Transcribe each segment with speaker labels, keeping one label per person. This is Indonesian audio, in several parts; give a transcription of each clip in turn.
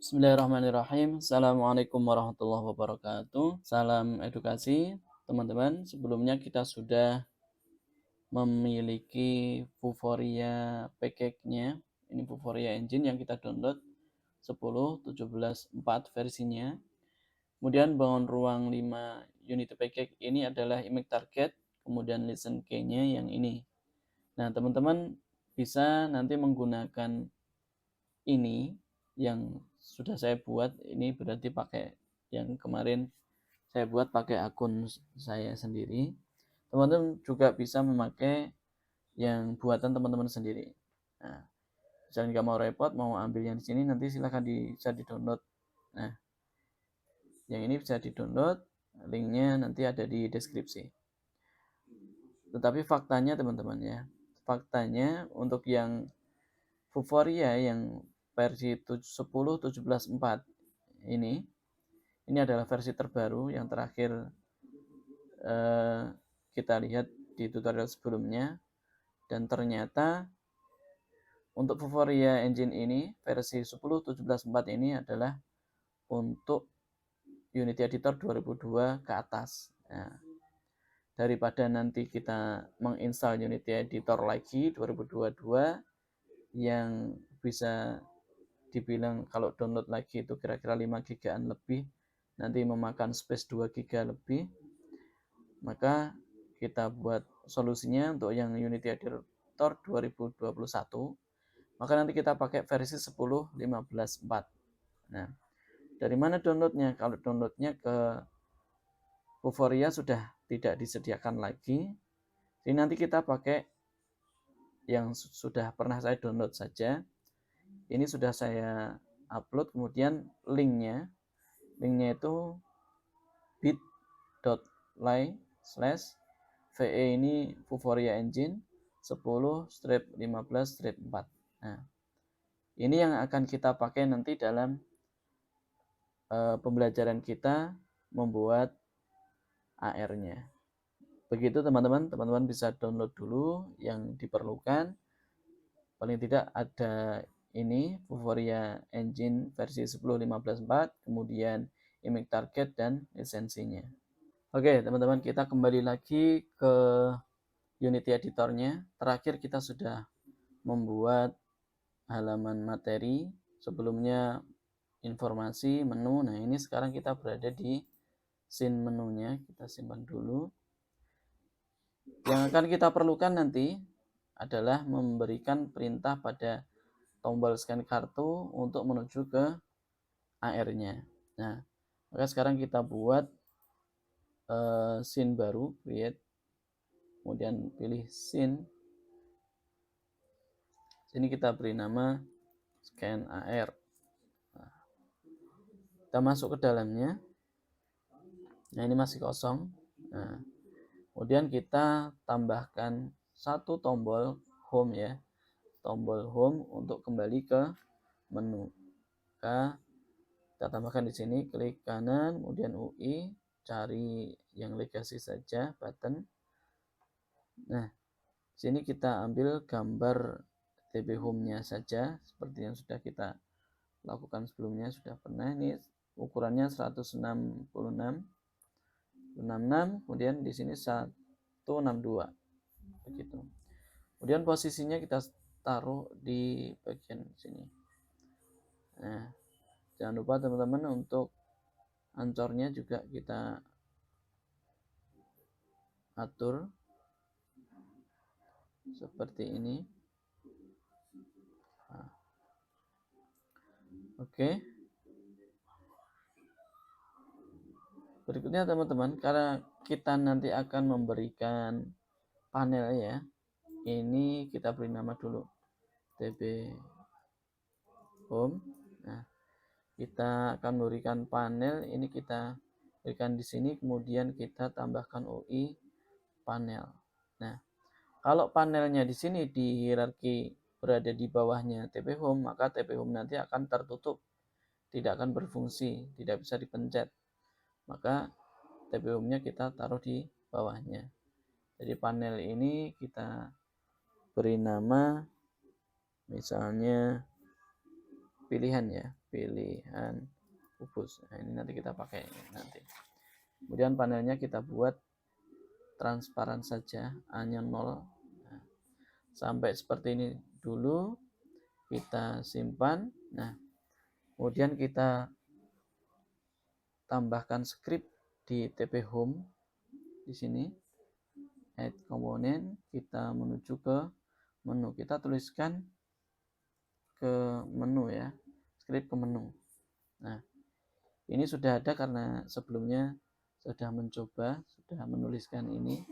Speaker 1: Bismillahirrahmanirrahim. Assalamualaikum warahmatullahi wabarakatuh. Salam edukasi, teman-teman. Sebelumnya kita sudah memiliki Vuforia package-nya. Ini Vuforia Engine yang kita download 10.17.4 versinya. Kemudian bangun ruang 5 Unity package ini adalah image target, kemudian listen key-nya yang ini. Nah, teman-teman bisa nanti menggunakan ini yang sudah saya buat, ini berarti pakai yang kemarin saya buat pakai akun saya sendiri. Teman-teman juga bisa memakai yang buatan teman-teman sendiri. Nah, misalnya nggak mau repot, mau ambil yang di sini, nanti silahkan bisa di-download. Nah, yang ini bisa di-download, linknya nanti ada di deskripsi. Tetapi faktanya teman-teman ya, faktanya untuk yang Vuforia yang versi 10.17.4 ini adalah versi terbaru yang terakhir kita lihat di tutorial sebelumnya, dan ternyata untuk Vuforia Engine ini versi 10.17.4 ini adalah untuk Unity Editor 2002 ke atas. Nah, daripada nanti kita menginstal Unity Editor lagi 2022 yang bisa dibilang kalau download lagi itu kira-kira 5 gigaan lebih, nanti memakan space 2 giga lebih, maka kita buat solusinya untuk yang Unity Editor 2021, maka nanti kita pakai versi 10.15.4. Nah, dari mana downloadnya? Kalau downloadnya ke Vuforia sudah tidak disediakan lagi, jadi nanti kita pakai yang sudah pernah saya download saja. Ini sudah saya upload, kemudian linknya itu bit.ly/ve ini Vuforia Engine 10-15-4. Nah, ini yang akan kita pakai nanti dalam pembelajaran kita membuat AR-nya. Begitu teman-teman bisa download dulu yang diperlukan. Paling tidak ada ini Vuforia Engine versi 10.15.4, kemudian image target dan lisensinya. Oke, teman-teman, kita kembali lagi ke Unity Editornya. Terakhir kita sudah membuat halaman materi, sebelumnya informasi, menu. Nah, ini sekarang kita berada di scene menunya. Kita simpan dulu. Yang akan kita perlukan nanti adalah memberikan perintah pada tombol scan kartu untuk menuju ke AR-nya. Nah, maka sekarang kita buat scene baru, create, kemudian pilih scene. Sini kita beri nama scan AR. Nah, kita masuk ke dalamnya. Nah, ini masih kosong. Nah, kemudian kita tambahkan satu tombol home ya, tombol home untuk kembali ke menu. Maka kita tambahkan di sini, klik kanan, kemudian UI, cari yang legacy saja, button. Nah, sini kita ambil gambar TB home-nya saja, seperti yang sudah kita lakukan sebelumnya, sudah pernah. Ini ukurannya 166, kemudian di sini 162, begitu. Kemudian posisinya kita taruh di bagian sini. Nah, jangan lupa teman-teman untuk ancornya juga kita atur seperti ini. Nah, oke. Berikutnya teman-teman, karena kita nanti akan memberikan panel ya, ini kita beri nama dulu TB home. Nah, kita akan memberikan panel ini, kita berikan di sini, kemudian kita tambahkan UI panel. Nah, kalau panelnya di sini di hierarki berada di bawahnya TB home, maka TB home nanti akan tertutup, tidak akan berfungsi, tidak bisa dipencet. Maka TB home-nya kita taruh di bawahnya. Jadi panel ini kita beri nama misalnya pilihan ya, pilihan kubus. Nah, ini nanti kita pakai nanti. Kemudian panelnya kita buat transparan saja, hanya 0. Nah, sampai seperti ini dulu, kita simpan. Nah, kemudian kita tambahkan script di TP Home di sini. Add komponen, kita menuju ke menu. Kita tuliskan ke menu ya, script ke menu. Nah, ini sudah ada karena sebelumnya sudah mencoba, sudah menuliskan ini.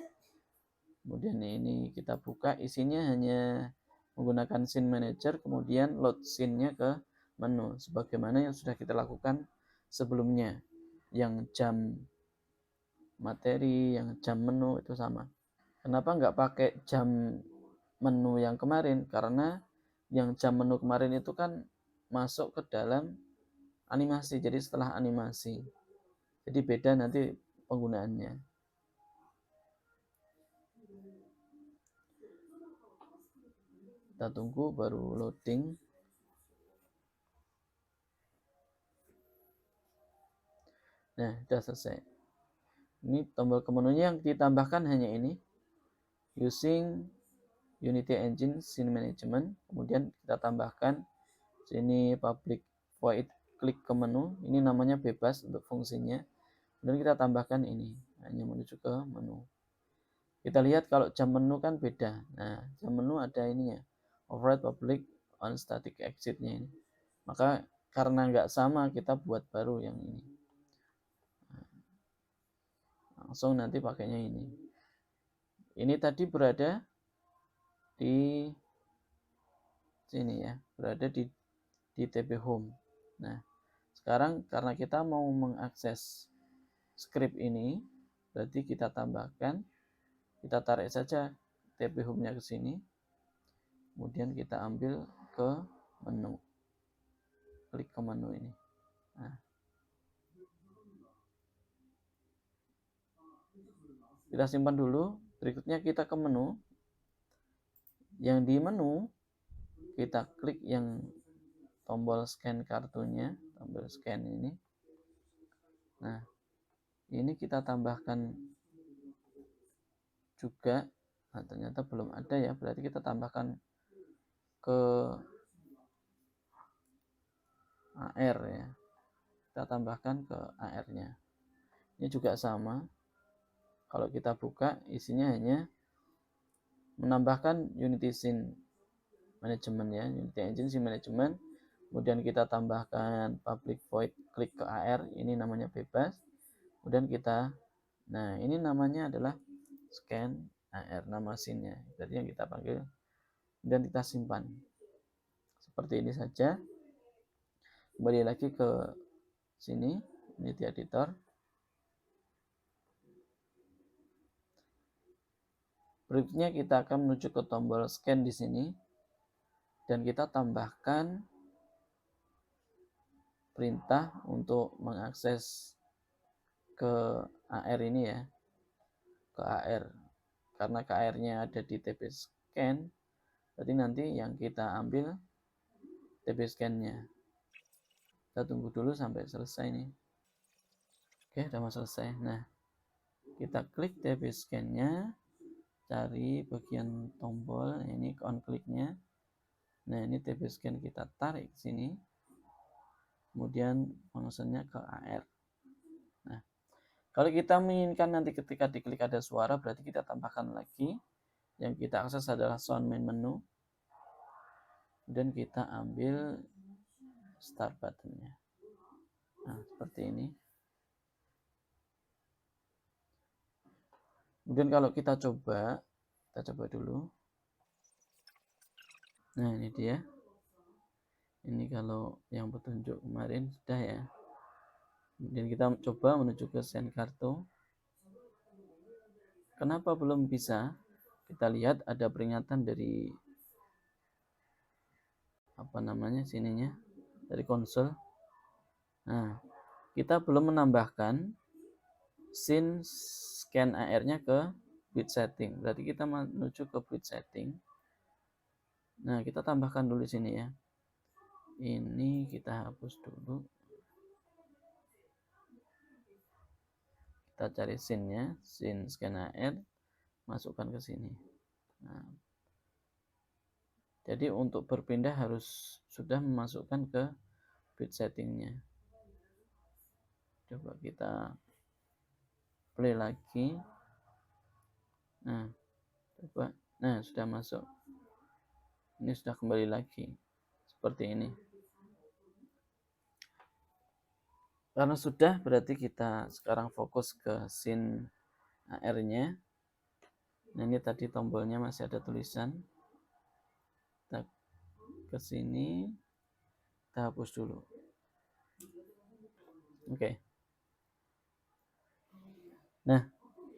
Speaker 1: Kemudian ini kita buka, isinya hanya menggunakan scene manager, kemudian load scene-nya ke menu, sebagaimana yang sudah kita lakukan sebelumnya. Yang jam materi, yang jam menu itu sama. Kenapa nggak pakai jam menu yang kemarin? Karena yang jam menu kemarin itu kan masuk ke dalam animasi, jadi setelah animasi. Jadi beda nanti penggunaannya. Kita tunggu baru loading. Nah, sudah selesai. Ini tombol ke menunya yang ditambahkan hanya ini. Using Unity Engine Scene Management. Kemudian kita tambahkan sini public void klik ke menu. Ini namanya bebas untuk fungsinya. Kemudian kita tambahkan ini, hanya menuju ke menu. Kita lihat kalau jam menu kan beda. Nah, jam menu ada ininya. Override public on static exit-nya ini. Maka karena nggak sama, kita buat baru yang ini. Langsung nanti pakainya ini. Ini tadi berada di sini ya, berada di TP Home. Nah, sekarang karena kita mau mengakses script ini, berarti kita tambahkan, kita tarik saja TP Home-nya ke sini. Kemudian kita ambil ke menu. Klik ke menu ini. Nah, kita simpan dulu. Berikutnya kita ke menu. Yang di menu kita klik yang tombol scan kartunya, tombol scan ini. Nah, ini kita tambahkan juga. Nah, ternyata belum ada ya, berarti kita tambahkan ke AR ya. Kita tambahkan ke AR-nya. Ini juga sama. Kalau kita buka, isinya hanya menambahkan Unity Scene Management ya, Unity Engine Scene Management. Kemudian kita tambahkan public void klik ke AR, ini namanya bebas. Kemudian kita, nah ini namanya adalah scan AR, nama scene-nya. Berarti yang kita panggil dan kita simpan. Seperti ini saja. Kembali lagi ke sini, Unity Editor. Berikutnya kita akan menuju ke tombol scan di sini dan kita tambahkan perintah untuk mengakses ke AR ini ya, ke AR. Karena KR-nya ada di TP scan, berarti nanti yang kita ambil TP scan-nya. Kita tunggu dulu sampai selesai nih. Oke, udah mau selesai. Nah, kita klik TP scan-nya, cari bagian tombol, ini on kliknya. Nah, ini TP scan kita tarik sini. Kemudian fungsinya ke AR. Nah, kalau kita menginginkan nanti ketika diklik ada suara, berarti kita tambahkan lagi. Yang kita akses adalah sound main menu. Dan kita ambil start button-nya. Nah, seperti ini. Kemudian kalau kita coba dulu. Nah, ini dia. Ini kalau yang petunjuk kemarin sudah ya. Kemudian kita coba menuju ke send kartu. Kenapa belum bisa? Kita lihat ada peringatan dari apa namanya sininya, dari konsol. Nah, kita belum menambahkan scene scan AR-nya ke bit setting. Berarti kita menuju ke bit setting. Nah, kita tambahkan dulu sini ya. Ini kita hapus dulu. Kita cari scene-nya, scene scan AR, masukkan ke sini. Nah, jadi untuk berpindah harus sudah memasukkan ke bit settingnya. Coba kita play lagi. Nah, coba. Nah, sudah masuk. Ini sudah kembali lagi. Seperti ini. Karena sudah, berarti kita sekarang fokus ke scene AR-nya. Nah, ini tadi tombolnya masih ada tulisan. Kita ke sini. Kita hapus dulu. Oke. Nah,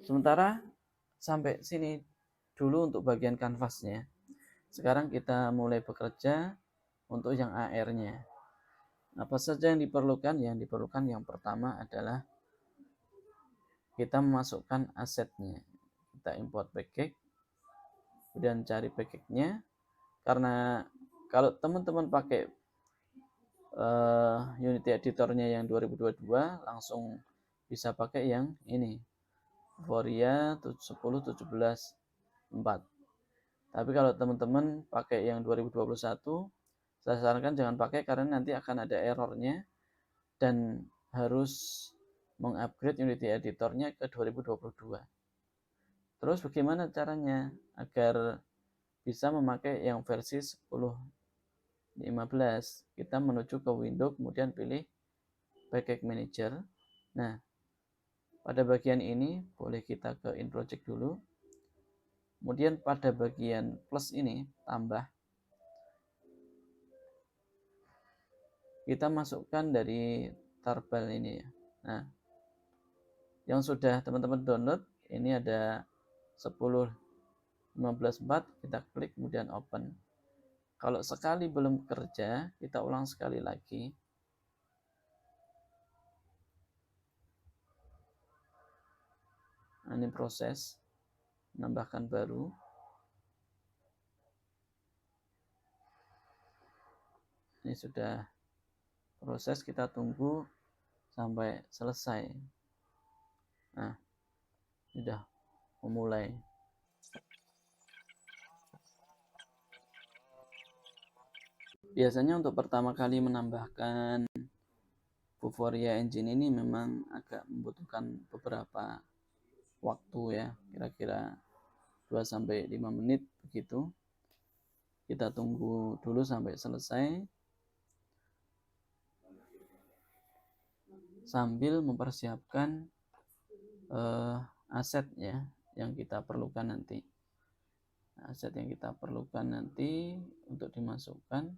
Speaker 1: sementara sampai sini dulu untuk bagian kanvasnya. Sekarang kita mulai bekerja untuk yang AR-nya. Apa saja yang diperlukan? Yang diperlukan yang pertama adalah kita memasukkan asetnya. Kita import package, kemudian cari package-nya. Karena kalau teman-teman pakai Unity editornya yang 2022, langsung bisa pakai yang ini, Vuforia 10.17.4. Tapi kalau teman-teman pakai yang 2021, saya sarankan jangan pakai karena nanti akan ada errornya dan harus mengupgrade Unity editornya ke 2022. Terus bagaimana caranya agar bisa memakai yang versi 10.15? Kita menuju ke window, kemudian pilih package manager. Nah, pada bagian ini boleh kita ke in project dulu. Kemudian pada bagian plus ini tambah, kita masukkan dari tarbal ini ya. Nah, yang sudah teman-teman download ini ada 10.15.4, kita klik kemudian open. Kalau sekali belum kerja, kita ulang sekali lagi. Nah, ini proses menambahkan baru. Ini sudah proses, kita tunggu sampai selesai. Nah, sudah memulai. Biasanya untuk pertama kali menambahkan Vuforia Engine ini memang agak membutuhkan beberapa waktu ya, kira-kira 2-5 menit begitu. Kita tunggu dulu sampai selesai sambil mempersiapkan aset ya yang kita perlukan nanti. Aset yang kita perlukan nanti untuk dimasukkan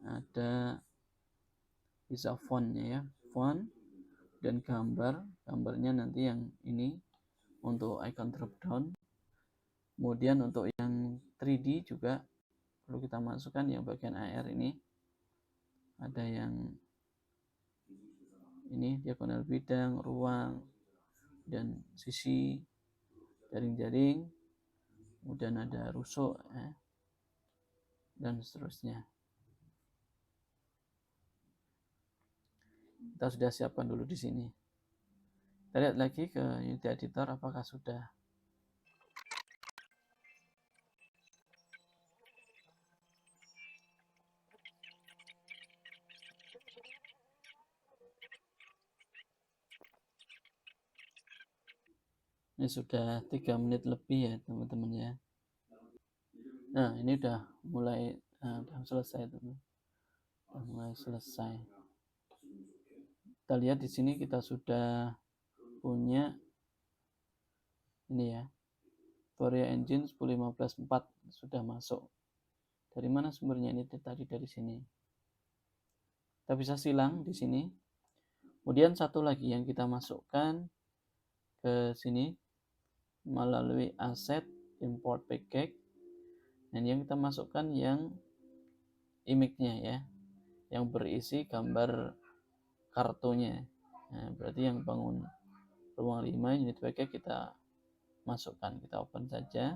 Speaker 1: ada bisa fontnya ya, font dan gambarnya nanti yang ini untuk icon drop down. Kemudian untuk yang 3D juga perlu kita masukkan yang bagian AR ini. Ada yang ini diagonal bidang, ruang, dan sisi, jaring-jaring, kemudian ada rusuk ya, dan seterusnya. Kita sudah siapkan dulu di sini. Kita lihat lagi ke Unity Editor apakah sudah. Ini sudah 3 menit lebih ya teman-teman ya. Nah, ini udah mulai udah selesai teman. Udah mulai selesai. Kita lihat di sini kita sudah punya ini ya. Vuforia Engine 10.15.4 sudah masuk. Dari mana sumbernya? Ini tadi dari sini. Kita bisa silang di sini. Kemudian satu lagi yang kita masukkan ke sini melalui aset import package. Dan yang kita masukkan yang image-nya ya, yang berisi gambar kartunya. Nah, berarti yang bangun ruang 5 unit package kita masukkan, kita open saja.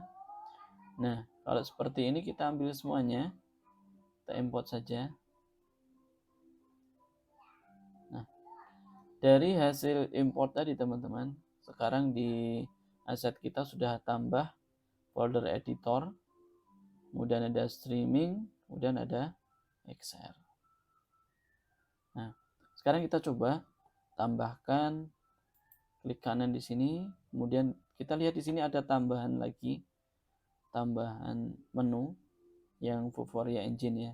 Speaker 1: Nah, kalau seperti ini kita ambil semuanya, kita import saja. Dari hasil import tadi teman-teman, sekarang di aset kita sudah tambah folder editor, kemudian ada streaming, kemudian ada Excel. Nah, sekarang kita coba tambahkan, klik kanan di sini, kemudian kita lihat di sini ada tambahan lagi, tambahan menu yang Vuforia Engine ya.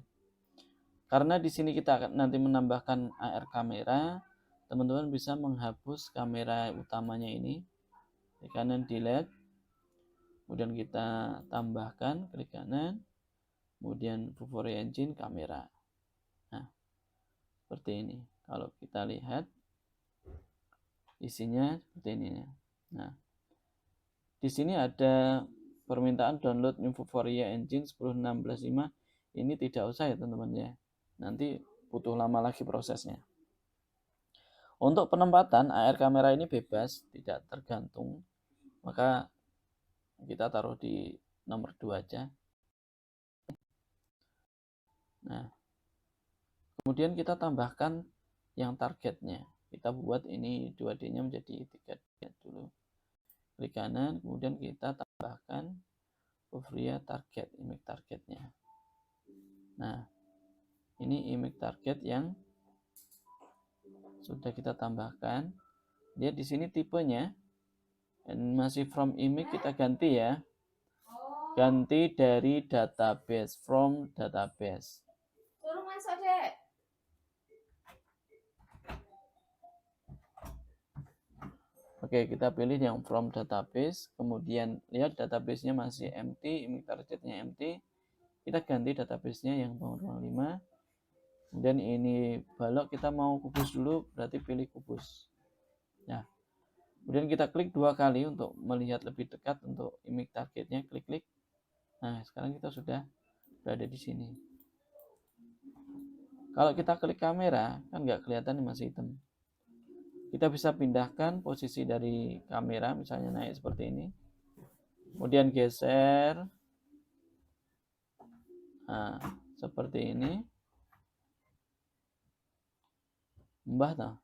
Speaker 1: Karena di sini kita akan nanti menambahkan AR kamera, teman-teman bisa menghapus kamera utamanya ini. Klik kanan delete, kemudian kita tambahkan, klik kanan, kemudian Vuforia Engine kamera. Nah, seperti ini. Kalau kita lihat isinya seperti ini ya. Nah, di sini ada permintaan download Vuforia Engine 10.16.5. Ini tidak usah ya teman-teman ya. Nanti butuh lama lagi prosesnya. Untuk penempatan AR kamera ini bebas, tidak tergantung. Maka kita taruh di nomor 2 aja. Nah, kemudian kita tambahkan yang targetnya. Kita buat ini 2D-nya menjadi 3D dulu. Klik kanan, kemudian kita tambahkan Vuforia target, image targetnya. Nah, ini image target yang sudah kita tambahkan. Dia di sini tipenya masih from image, kita ganti ya. Ganti dari database, from database. Oke, kita pilih yang from database, kemudian lihat database-nya masih empty, image targetnya empty. Kita ganti database-nya yang nomor 5. Kemudian ini balok, kita mau kubus dulu, berarti pilih kubus. Nah, kemudian kita klik 2 kali untuk melihat lebih dekat untuk image targetnya, klik-klik. Nah, sekarang kita sudah berada di sini. Kalau kita klik kamera, kan nggak kelihatan, masih hitam. Kita bisa pindahkan posisi dari kamera, misalnya naik seperti ini. Kemudian geser. Nah, seperti ini. Mbah toh.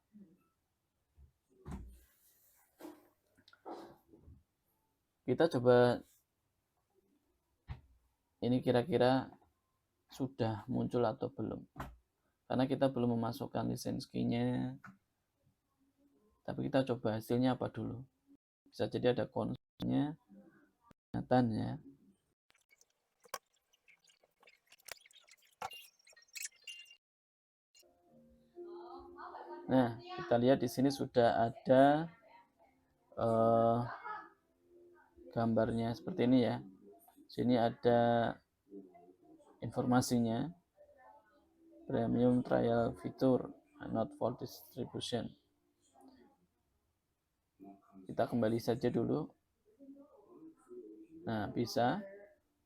Speaker 1: Kita coba ini kira-kira sudah muncul atau belum. Karena kita belum memasukkan license key-nya. Tapi kita coba hasilnya apa dulu. Bisa jadi ada konsolnya, ya. Nah, kita lihat di sini sudah ada gambarnya seperti ini ya. Sini ada informasinya. Premium trial feature, not for distribution. Kita kembali saja dulu. Nah, bisa.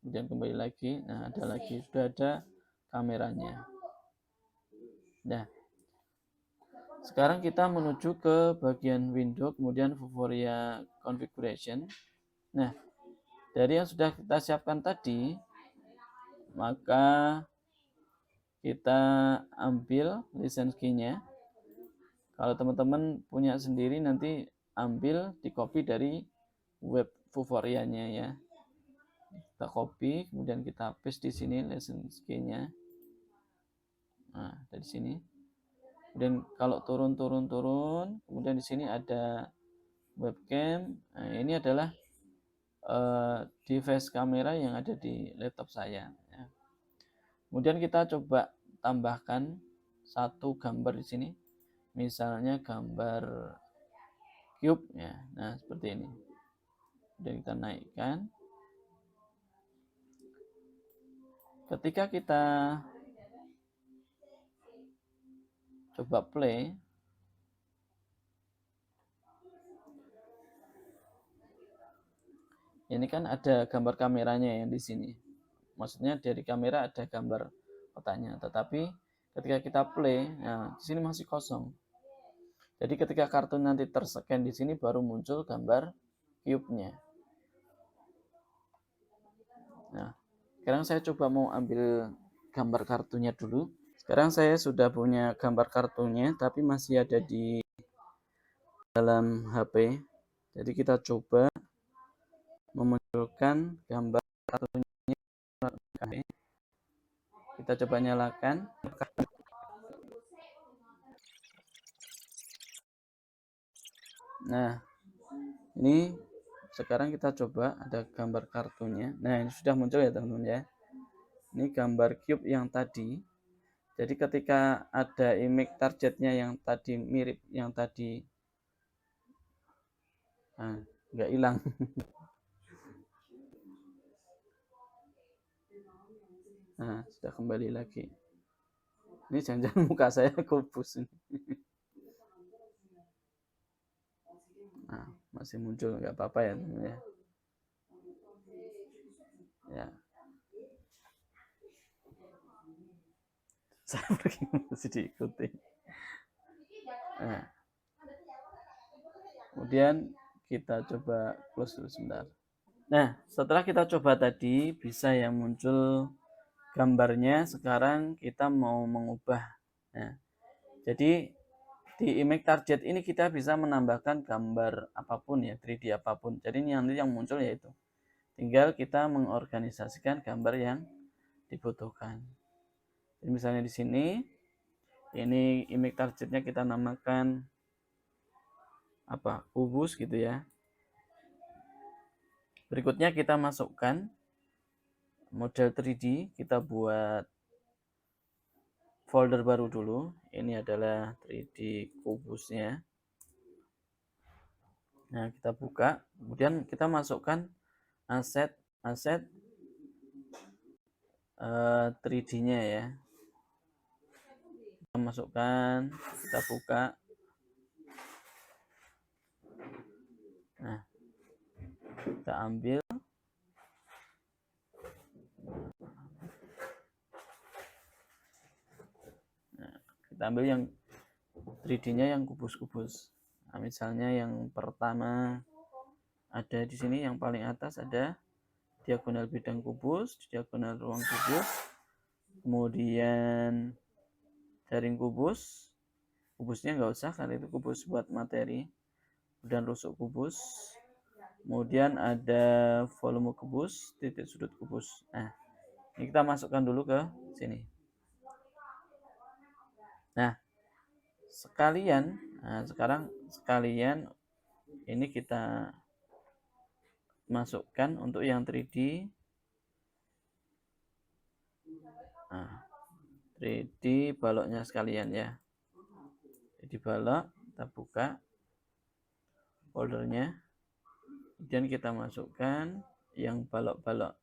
Speaker 1: Kemudian kembali lagi. Nah, ada lagi. Sudah ada kameranya. Nah, sekarang kita menuju ke bagian window, kemudian Vuforia configuration. Nah, dari yang sudah kita siapkan tadi, maka kita ambil license key-nya. Kalau teman-teman punya sendiri, nanti ambil di copy dari web Vuforia-nya ya. Kita copy, kemudian kita paste di sini license key-nya. Nah, dari sini. Kemudian kalau turun, kemudian di sini ada webcam. Nah, ini adalah device kamera yang ada di laptop saya. Ya. Kemudian kita coba tambahkan satu gambar di sini. Misalnya gambar cube ya. Nah, seperti ini. Kemudian kita naikkan. Ketika kita coba play, ini kan ada gambar kameranya yang di sini. Maksudnya dari kamera ada gambar kotaknya, tetapi ketika kita play, nah di sini masih kosong. Jadi ketika kartu nanti terscan di sini baru muncul gambar cube-nya. Nah, sekarang saya coba mau ambil gambar kartunya dulu. Sekarang saya sudah punya gambar kartunya, tapi masih ada di dalam HP. Jadi kita coba memunculkan gambar kartunya. Kita coba nyalakan. Nah, ini sekarang kita coba ada gambar kartunya. Nah, ini sudah muncul ya teman-teman ya. Ini gambar cube yang tadi. Jadi ketika ada image targetnya yang tadi mirip yang tadi, nah, nggak hilang. Nah, sudah kembali lagi. Ini jangan-jangan muka saya kubus ini. Nah, masih muncul, nggak apa-apa ya teman ya. Ya. Saya pergi masih diikuti. Nah, kemudian kita coba close dulu sebentar. Nah, setelah kita coba tadi bisa yang muncul gambarnya, sekarang kita mau mengubah. Nah, jadi di image target ini kita bisa menambahkan gambar apapun ya, 3D apapun. Jadi ini nanti yang muncul yaitu tinggal kita mengorganisasikan gambar yang dibutuhkan. Jadi misalnya di sini ini image targetnya kita namakan apa? Kubus gitu ya. Berikutnya kita masukkan model 3D, kita buat folder baru dulu. Ini adalah 3D kubusnya. Nah, kita buka, kemudian kita masukkan aset 3D-nya ya. Kita masukkan, kita buka. Nah, kita ambil. Nah, kita ambil yang 3D-nya yang kubus-kubus. Nah, misalnya yang pertama ada di sini yang paling atas ada diagonal bidang kubus, diagonal ruang kubus, kemudian jaring kubus. Kubusnya nggak usah karena itu kubus buat materi. Dan rusuk kubus. Kemudian ada volume kubus, titik sudut kubus. Nah, ini kita masukkan dulu ke sini. Nah, sekarang sekalian ini kita masukkan untuk yang 3D. Nah, 3D baloknya sekalian ya. Jadi balok, kita buka foldernya. Kemudian kita masukkan yang balok-balok.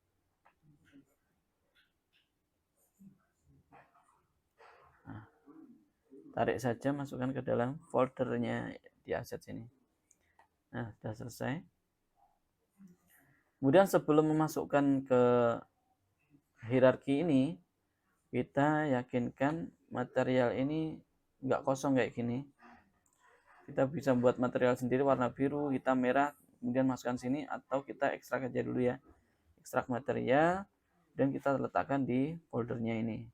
Speaker 1: Nah, tarik saja, masukkan ke dalam foldernya di aset sini. Nah, sudah selesai. Kemudian sebelum memasukkan ke hierarki ini, kita yakinkan material ini nggak kosong kayak gini. Kita bisa buat material sendiri warna biru, hitam, merah, kemudian masukkan sini, atau kita ekstrak aja dulu ya. Ekstrak material dan kita letakkan di foldernya ini.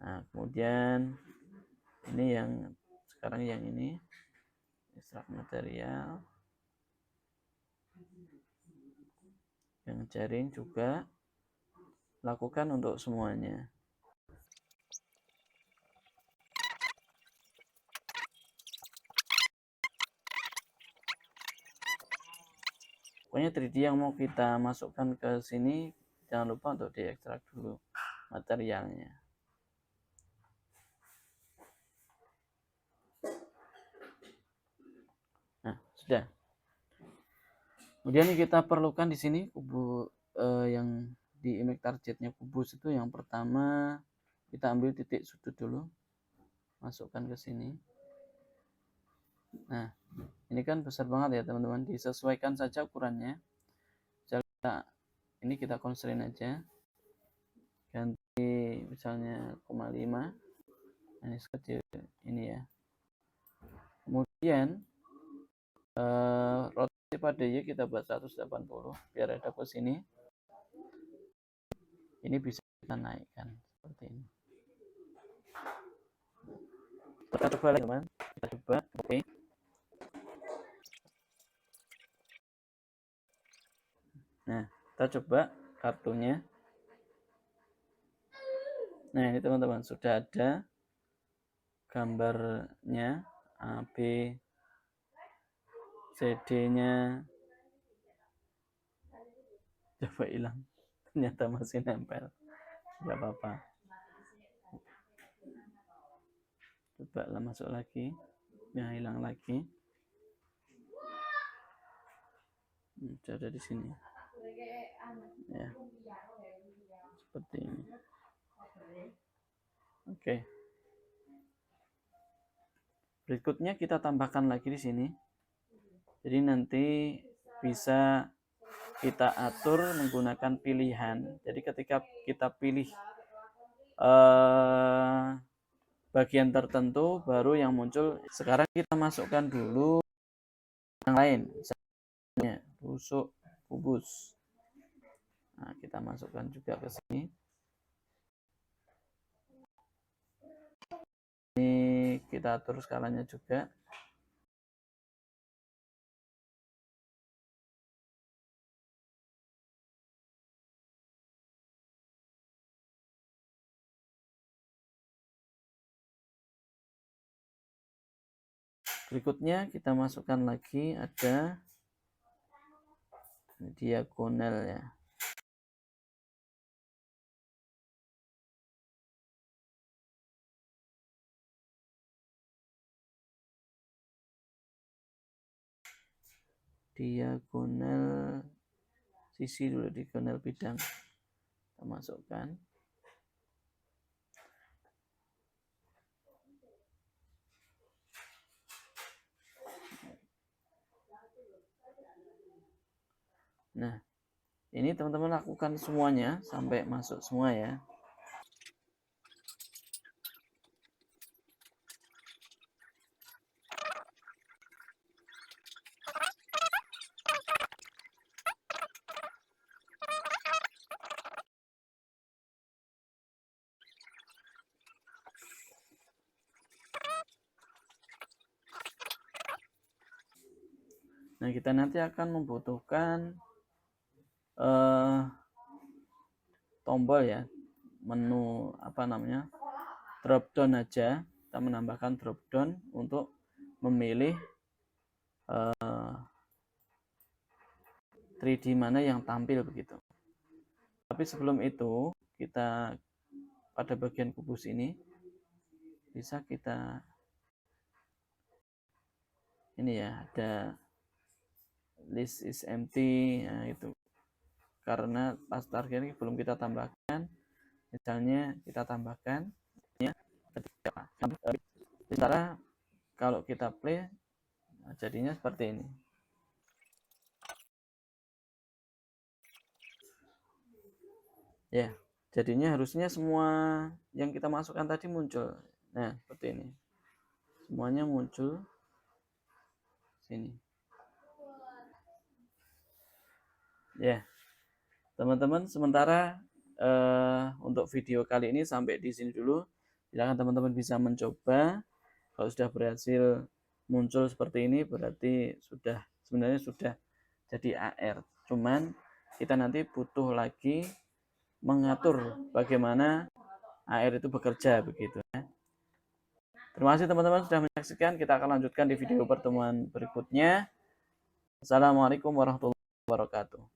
Speaker 1: Nah, kemudian ini yang sekarang yang ini ekstrak material. Yang jaring juga lakukan untuk semuanya. Pokoknya 3D yang mau kita masukkan ke sini jangan lupa untuk diekstrak dulu materialnya. Nah, sudah. Kemudian kita perlukan di sini yang di image targetnya kubus itu yang pertama kita ambil titik sudut dulu, masukkan ke sini. Nah, ini kan besar banget ya teman-teman, disesuaikan saja ukurannya. Ini kita constrain aja, ganti misalnya 0,5. Ini sekecil ini ya. Kemudian rotasi pada Y kita buat 180 biar ada ke sini. Ini bisa kita naikkan seperti ini. Kita coba lagi teman. Kita coba, oke. Nah, kita coba kartunya. Nah, ini teman-teman sudah ada gambarnya, A, B, CD-nya. Coba hilang, ternyata masih nempel. Nggak apa-apa. Coba lah masuk lagi. Ya, hilang lagi. Sudah ada di sini. Ya, seperti ini. Oke. Berikutnya kita tambahkan lagi di sini. Jadi nanti bisa kita atur menggunakan pilihan. Jadi ketika kita pilih bagian tertentu, baru yang muncul. Sekarang kita masukkan dulu yang lain. Misalnya rusuk kubus. Nah, kita masukkan juga ke sini. Ini kita atur skalanya juga. Berikutnya kita masukkan lagi ada diagonal ya. Diagonal sisi dulu, diagonal bidang. Kita masukkan. Nah, ini teman-teman lakukan semuanya sampai masuk semua ya. Nah, kita nanti akan membutuhkan tombol ya, menu apa namanya, drop down aja. Kita menambahkan drop down untuk memilih 3D mana yang tampil begitu. Tapi sebelum itu kita pada bagian kubus ini bisa kita ini ya, ada list is empty. Nah, itu karena pas target ini belum kita tambahkan. Misalnya kita tambahkan ya, sementara kalau kita play jadinya seperti ini. Ya, jadinya harusnya semua yang kita masukkan tadi muncul. Nah, seperti ini. Semuanya muncul sini. Ya, teman-teman, sementara untuk video kali ini sampai di sini dulu. Silakan teman-teman bisa mencoba. Kalau sudah berhasil muncul seperti ini, berarti sebenarnya sudah jadi AR. Cuman kita nanti butuh lagi mengatur bagaimana AR itu bekerja begitu ya. Terima kasih teman-teman sudah menyaksikan. Kita akan lanjutkan di video pertemuan berikutnya. Assalamualaikum warahmatullahi wabarakatuh.